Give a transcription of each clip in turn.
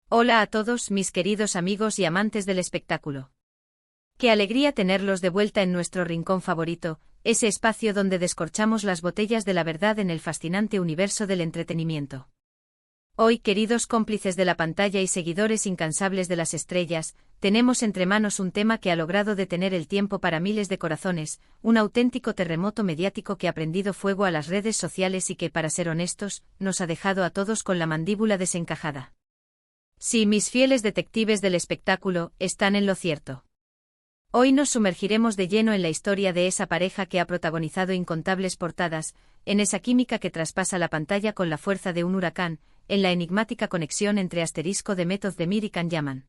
Hola a todos mis queridos amigos y amantes del espectáculo. Qué alegría tenerlos de vuelta en nuestro rincón favorito, ese espacio donde descorchamos las botellas de la verdad en el fascinante universo del entretenimiento. Hoy, queridos cómplices de la pantalla y seguidores incansables de las estrellas, tenemos entre manos un tema que ha logrado detener el tiempo para miles de corazones, un auténtico terremoto mediático que ha prendido fuego a las redes sociales y que, para ser honestos, nos ha dejado a todos con la mandíbula desencajada. Sí, mis fieles detectives del espectáculo, están en lo cierto. Hoy nos sumergiremos de lleno en la historia de esa pareja que ha protagonizado incontables portadas, en esa química que traspasa la pantalla con la fuerza de un huracán, en la enigmática conexión entre Demet Özdemir y Can Yaman.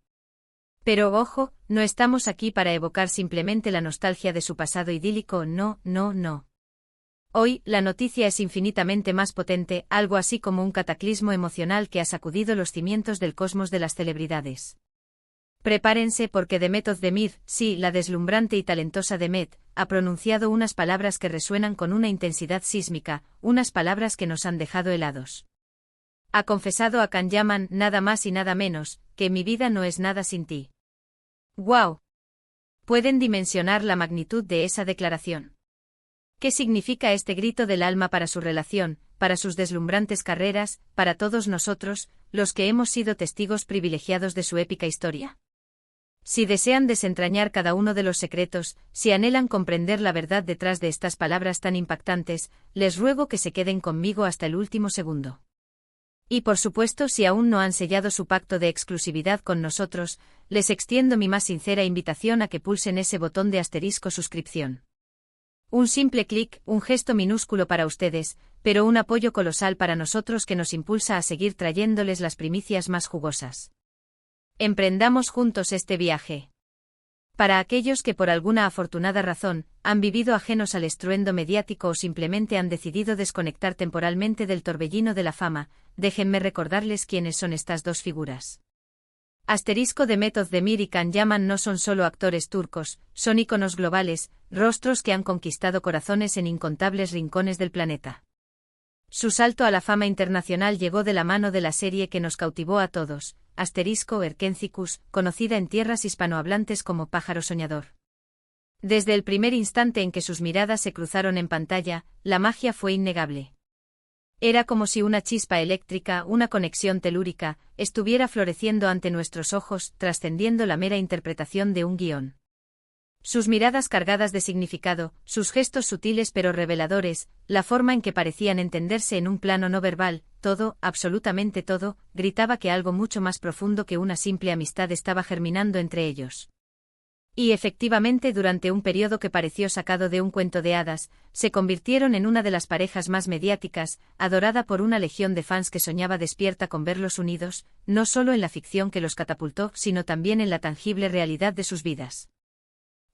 Pero ojo, no estamos aquí para evocar simplemente la nostalgia de su pasado idílico, no. Hoy, la noticia es infinitamente más potente, algo así como un cataclismo emocional que ha sacudido los cimientos del cosmos de las celebridades. Prepárense porque Demet Özdemir, sí, la deslumbrante y talentosa Demet, ha pronunciado unas palabras que resuenan con una intensidad sísmica, unas palabras que nos han dejado helados. Ha confesado a Can Yaman, nada más y nada menos, que mi vida no es nada sin ti. ¡Guau! ¿Pueden dimensionar la magnitud de esa declaración? ¿Qué significa este grito del alma para su relación, para sus deslumbrantes carreras, para todos nosotros, los que hemos sido testigos privilegiados de su épica historia? Si desean desentrañar cada uno de los secretos, si anhelan comprender la verdad detrás de estas palabras tan impactantes, les ruego que se queden conmigo hasta el último segundo. Y por supuesto, si aún no han sellado su pacto de exclusividad con nosotros, les extiendo mi más sincera invitación a que pulsen ese botón de suscripción. Un simple clic, un gesto minúsculo para ustedes, pero un apoyo colosal para nosotros que nos impulsa a seguir trayéndoles las primicias más jugosas. Emprendamos juntos este viaje. Para aquellos que por alguna afortunada razón, han vivido ajenos al estruendo mediático o simplemente han decidido desconectar temporalmente del torbellino de la fama, déjenme recordarles quiénes son estas dos figuras. Demet Özdemir y Can Yaman no son solo actores turcos, son íconos globales, rostros que han conquistado corazones en incontables rincones del planeta. Su salto a la fama internacional llegó de la mano de la serie que nos cautivó a todos, Erkencicus, conocida en tierras hispanohablantes como Pájaro Soñador. Desde el primer instante en que sus miradas se cruzaron en pantalla, la magia fue innegable. Era como si una chispa eléctrica, una conexión telúrica, estuviera floreciendo ante nuestros ojos, trascendiendo la mera interpretación de un guión. Sus miradas cargadas de significado, sus gestos sutiles pero reveladores, la forma en que parecían entenderse en un plano no verbal, todo, absolutamente todo, gritaba que algo mucho más profundo que una simple amistad estaba germinando entre ellos. Y efectivamente, durante un periodo que pareció sacado de un cuento de hadas, se convirtieron en una de las parejas más mediáticas, adorada por una legión de fans que soñaba despierta con verlos unidos, no solo en la ficción que los catapultó, sino también en la tangible realidad de sus vidas.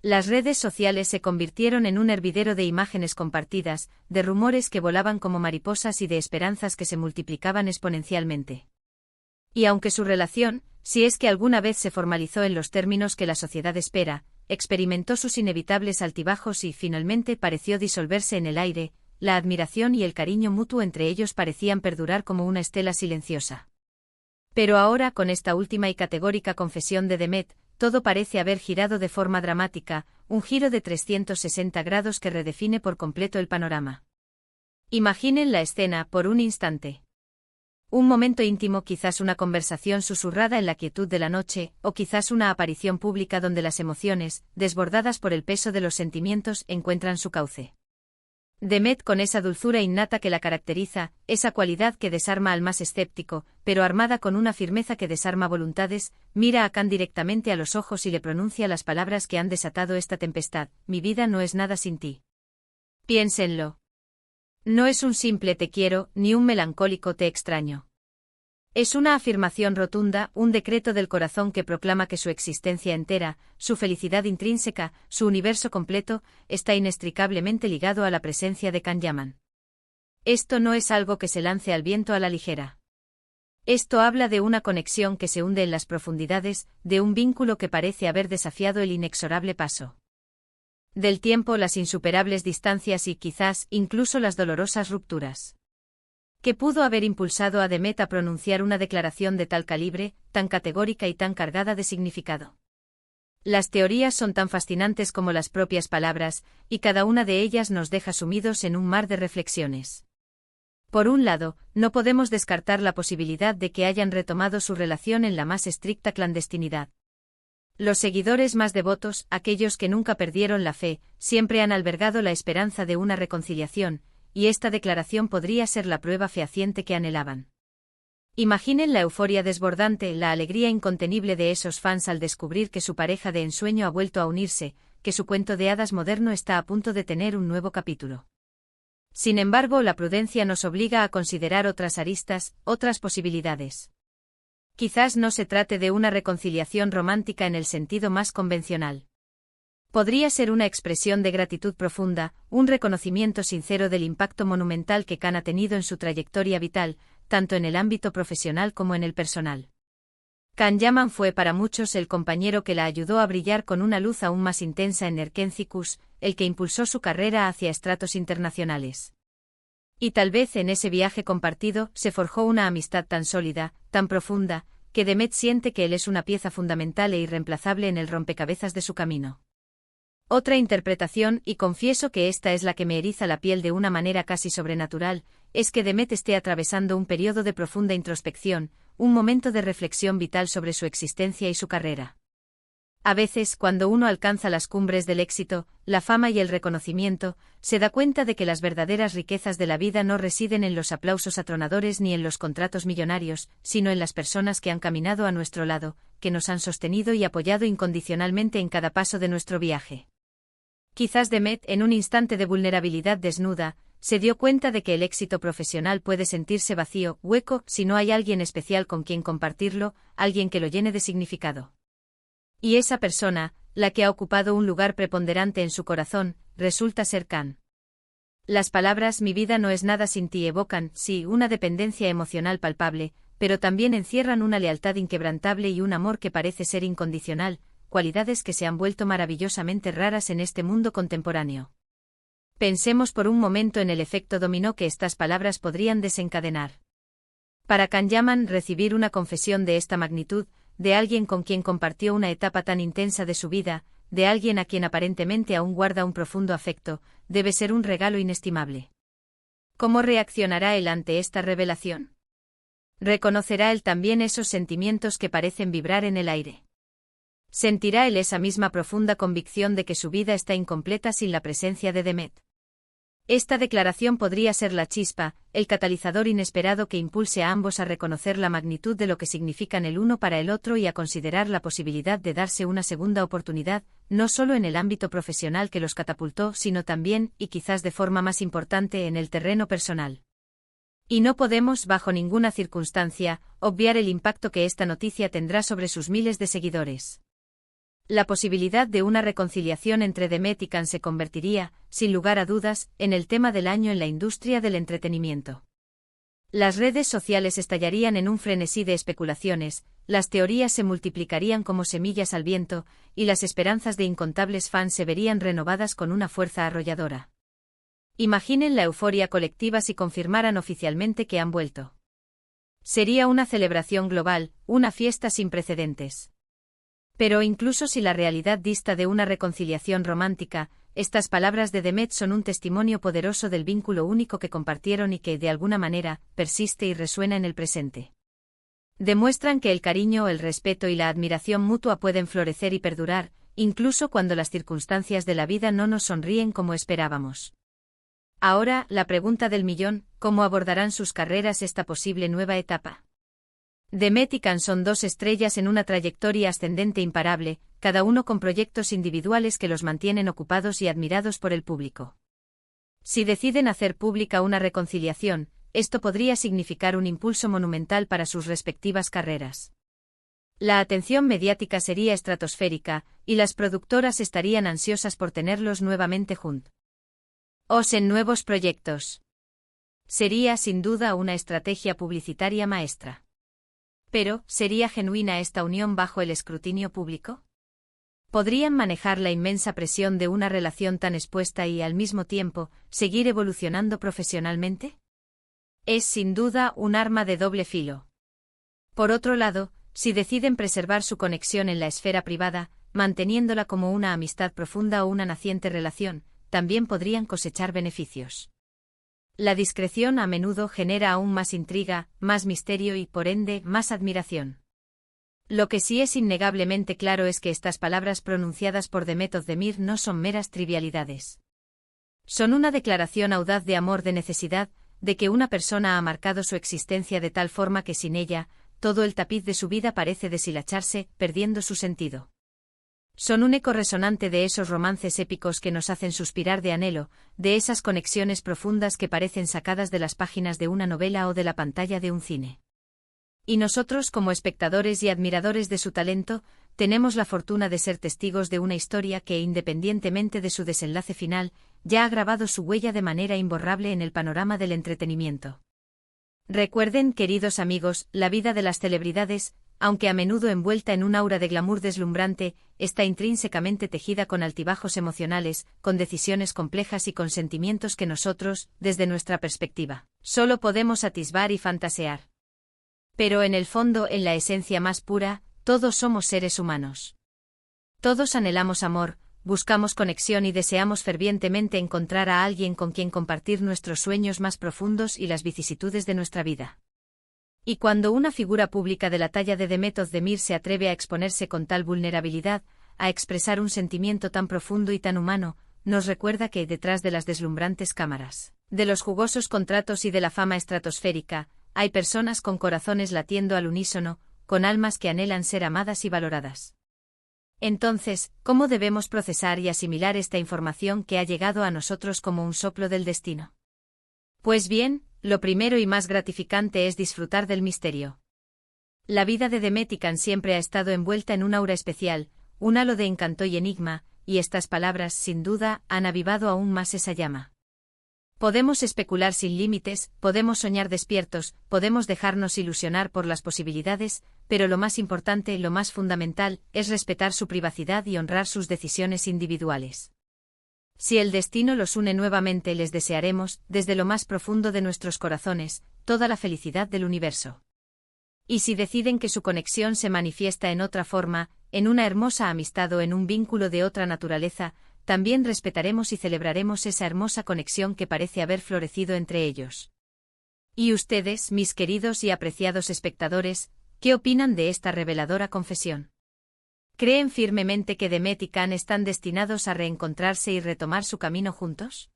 Las redes sociales se convirtieron en un hervidero de imágenes compartidas, de rumores que volaban como mariposas y de esperanzas que se multiplicaban exponencialmente. Y aunque su relación, si es que alguna vez se formalizó en los términos que la sociedad espera, experimentó sus inevitables altibajos y finalmente pareció disolverse en el aire, la admiración y el cariño mutuo entre ellos parecían perdurar como una estela silenciosa. Pero ahora, con esta última y categórica confesión de Demet, todo parece haber girado de forma dramática, un giro de 360 grados que redefine por completo el panorama. Imaginen la escena por un instante. Un momento íntimo, quizás una conversación susurrada en la quietud de la noche, o quizás una aparición pública donde las emociones, desbordadas por el peso de los sentimientos, encuentran su cauce. Demet, con esa dulzura innata que la caracteriza, esa cualidad que desarma al más escéptico, pero armada con una firmeza que desarma voluntades, mira a Can directamente a los ojos y le pronuncia las palabras que han desatado esta tempestad: mi vida no es nada sin ti. Piénsenlo. No es un simple te quiero, ni un melancólico te extraño. Es una afirmación rotunda, un decreto del corazón que proclama que su existencia entera, su felicidad intrínseca, su universo completo, está inextricablemente ligado a la presencia de Can Yaman. Esto no es algo que se lance al viento a la ligera. Esto habla de una conexión que se hunde en las profundidades, de un vínculo que parece haber desafiado el inexorable paso del tiempo, las insuperables distancias y quizás incluso las dolorosas rupturas. ¿Qué pudo haber impulsado a Demet a pronunciar una declaración de tal calibre, tan categórica y tan cargada de significado? Las teorías son tan fascinantes como las propias palabras, y cada una de ellas nos deja sumidos en un mar de reflexiones. Por un lado, no podemos descartar la posibilidad de que hayan retomado su relación en la más estricta clandestinidad. Los seguidores más devotos, aquellos que nunca perdieron la fe, siempre han albergado la esperanza de una reconciliación, y esta declaración podría ser la prueba fehaciente que anhelaban. Imaginen la euforia desbordante, la alegría incontenible de esos fans al descubrir que su pareja de ensueño ha vuelto a unirse, que su cuento de hadas moderno está a punto de tener un nuevo capítulo. Sin embargo, la prudencia nos obliga a considerar otras aristas, otras posibilidades. Quizás no se trate de una reconciliación romántica en el sentido más convencional. Podría ser una expresión de gratitud profunda, un reconocimiento sincero del impacto monumental que Khan ha tenido en su trayectoria vital, tanto en el ámbito profesional como en el personal. Kanyaman fue para muchos el compañero que la ayudó a brillar con una luz aún más intensa en Nerkencicus, el que impulsó su carrera hacia estratos internacionales. Y tal vez en ese viaje compartido se forjó una amistad tan sólida, tan profunda, que Demet siente que él es una pieza fundamental e irreemplazable en el rompecabezas de su camino. Otra interpretación, y confieso que esta es la que me eriza la piel de una manera casi sobrenatural, es que Demet esté atravesando un periodo de profunda introspección, un momento de reflexión vital sobre su existencia y su carrera. A veces, cuando uno alcanza las cumbres del éxito, la fama y el reconocimiento, se da cuenta de que las verdaderas riquezas de la vida no residen en los aplausos atronadores ni en los contratos millonarios, sino en las personas que han caminado a nuestro lado, que nos han sostenido y apoyado incondicionalmente en cada paso de nuestro viaje. Quizás Demet, en un instante de vulnerabilidad desnuda, se dio cuenta de que el éxito profesional puede sentirse vacío, hueco, si no hay alguien especial con quien compartirlo, alguien que lo llene de significado. Y esa persona, la que ha ocupado un lugar preponderante en su corazón, resulta ser Khan. Las palabras "mi vida no es nada sin ti" evocan, sí, una dependencia emocional palpable, pero también encierran una lealtad inquebrantable y un amor que parece ser incondicional, cualidades que se han vuelto maravillosamente raras en este mundo contemporáneo. Pensemos por un momento en el efecto dominó que estas palabras podrían desencadenar. Para Kanyaman, recibir una confesión de esta magnitud, de alguien con quien compartió una etapa tan intensa de su vida, de alguien a quien aparentemente aún guarda un profundo afecto, debe ser un regalo inestimable. ¿Cómo reaccionará él ante esta revelación? ¿Reconocerá él también esos sentimientos que parecen vibrar en el aire? ¿Sentirá él esa misma profunda convicción de que su vida está incompleta sin la presencia de Demet? Esta declaración podría ser la chispa, el catalizador inesperado que impulse a ambos a reconocer la magnitud de lo que significan el uno para el otro y a considerar la posibilidad de darse una segunda oportunidad, no solo en el ámbito profesional que los catapultó, sino también, y quizás de forma más importante, en el terreno personal. Y no podemos, bajo ninguna circunstancia, obviar el impacto que esta noticia tendrá sobre sus miles de seguidores. La posibilidad de una reconciliación entre Demet y Khan se convertiría, sin lugar a dudas, en el tema del año en la industria del entretenimiento. Las redes sociales estallarían en un frenesí de especulaciones, las teorías se multiplicarían como semillas al viento, y las esperanzas de incontables fans se verían renovadas con una fuerza arrolladora. Imaginen la euforia colectiva si confirmaran oficialmente que han vuelto. Sería una celebración global, una fiesta sin precedentes. Pero incluso si la realidad dista de una reconciliación romántica, estas palabras de Demet son un testimonio poderoso del vínculo único que compartieron y que, de alguna manera, persiste y resuena en el presente. Demuestran que el cariño, el respeto y la admiración mutua pueden florecer y perdurar, incluso cuando las circunstancias de la vida no nos sonríen como esperábamos. Ahora, la pregunta del millón: ¿cómo abordarán sus carreras esta posible nueva etapa? Demet y Khan son dos estrellas en una trayectoria ascendente imparable, cada uno con proyectos individuales que los mantienen ocupados y admirados por el público. Si deciden hacer pública una reconciliación, esto podría significar un impulso monumental para sus respectivas carreras. La atención mediática sería estratosférica, y las productoras estarían ansiosas por tenerlos nuevamente juntos en nuevos proyectos. Sería sin duda una estrategia publicitaria maestra. Pero, ¿sería genuina esta unión bajo el escrutinio público? ¿Podrían manejar la inmensa presión de una relación tan expuesta y, al mismo tiempo, seguir evolucionando profesionalmente? Es sin duda un arma de doble filo. Por otro lado, si deciden preservar su conexión en la esfera privada, manteniéndola como una amistad profunda o una naciente relación, también podrían cosechar beneficios. La discreción a menudo genera aún más intriga, más misterio y, por ende, más admiración. Lo que sí es innegablemente claro es que estas palabras pronunciadas por Demet Özdemir no son meras trivialidades. Son una declaración audaz de amor, de necesidad, de que una persona ha marcado su existencia de tal forma que sin ella, todo el tapiz de su vida parece deshilacharse, perdiendo su sentido. Son un eco resonante de esos romances épicos que nos hacen suspirar de anhelo, de esas conexiones profundas que parecen sacadas de las páginas de una novela o de la pantalla de un cine. Y nosotros, como espectadores y admiradores de su talento, tenemos la fortuna de ser testigos de una historia que, independientemente de su desenlace final, ya ha grabado su huella de manera imborrable en el panorama del entretenimiento. Recuerden, queridos amigos, la vida de las celebridades, aunque a menudo envuelta en un aura de glamour deslumbrante, está intrínsecamente tejida con altibajos emocionales, con decisiones complejas y con sentimientos que nosotros, desde nuestra perspectiva, solo podemos atisbar y fantasear. Pero en el fondo, en la esencia más pura, todos somos seres humanos. Todos anhelamos amor, buscamos conexión y deseamos fervientemente encontrar a alguien con quien compartir nuestros sueños más profundos y las vicisitudes de nuestra vida. Y cuando una figura pública de la talla de Demet Özdemir se atreve a exponerse con tal vulnerabilidad, a expresar un sentimiento tan profundo y tan humano, nos recuerda que detrás de las deslumbrantes cámaras, de los jugosos contratos y de la fama estratosférica, hay personas con corazones latiendo al unísono, con almas que anhelan ser amadas y valoradas. Entonces, ¿cómo debemos procesar y asimilar esta información que ha llegado a nosotros como un soplo del destino? Pues bien, lo primero y más gratificante es disfrutar del misterio. La vida de Demetican siempre ha estado envuelta en un aura especial, un halo de encanto y enigma, y estas palabras, sin duda, han avivado aún más esa llama. Podemos especular sin límites, podemos soñar despiertos, podemos dejarnos ilusionar por las posibilidades, pero lo más importante, lo más fundamental, es respetar su privacidad y honrar sus decisiones individuales. Si el destino los une nuevamente, les desearemos, desde lo más profundo de nuestros corazones, toda la felicidad del universo. Y si deciden que su conexión se manifiesta en otra forma, en una hermosa amistad o en un vínculo de otra naturaleza, también respetaremos y celebraremos esa hermosa conexión que parece haber florecido entre ellos. ¿Y ustedes, mis queridos y apreciados espectadores, qué opinan de esta reveladora confesión? ¿Creen firmemente que Demet y Can están destinados a reencontrarse y retomar su camino juntos?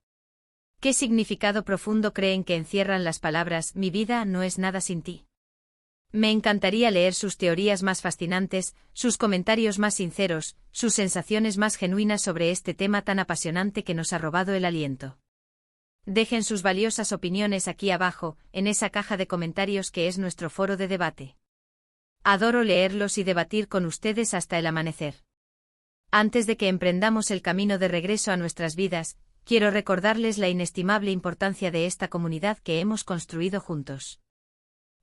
¿Qué significado profundo creen que encierran las palabras «mi vida no es nada sin ti»? Me encantaría leer sus teorías más fascinantes, sus comentarios más sinceros, sus sensaciones más genuinas sobre este tema tan apasionante que nos ha robado el aliento. Dejen sus valiosas opiniones aquí abajo, en esa caja de comentarios que es nuestro foro de debate. Adoro leerlos y debatir con ustedes hasta el amanecer. Antes de que emprendamos el camino de regreso a nuestras vidas, quiero recordarles la inestimable importancia de esta comunidad que hemos construido juntos.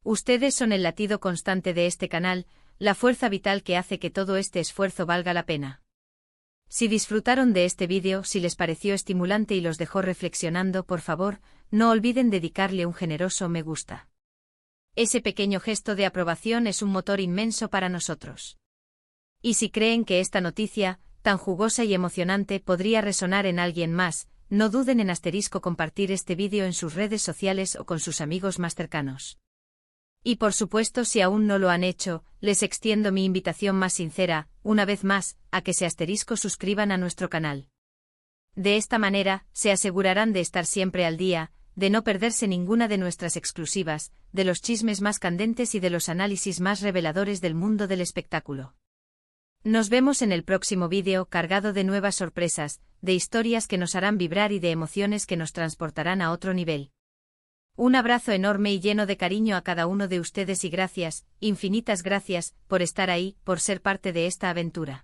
Ustedes son el latido constante de este canal, la fuerza vital que hace que todo este esfuerzo valga la pena. Si disfrutaron de este vídeo, si les pareció estimulante y los dejó reflexionando, por favor, no olviden dedicarle un generoso me gusta. Ese pequeño gesto de aprobación es un motor inmenso para nosotros. Y si creen que esta noticia, tan jugosa y emocionante, podría resonar en alguien más, no duden en compartir este vídeo en sus redes sociales o con sus amigos más cercanos. Y por supuesto, si aún no lo han hecho, les extiendo mi invitación más sincera, una vez más, a que se suscriban a nuestro canal. De esta manera, se asegurarán de estar siempre al día, de no perderse ninguna de nuestras exclusivas, de los chismes más candentes y de los análisis más reveladores del mundo del espectáculo. Nos vemos en el próximo vídeo, cargado de nuevas sorpresas, de historias que nos harán vibrar y de emociones que nos transportarán a otro nivel. Un abrazo enorme y lleno de cariño a cada uno de ustedes y gracias, infinitas gracias, por estar ahí, por ser parte de esta aventura.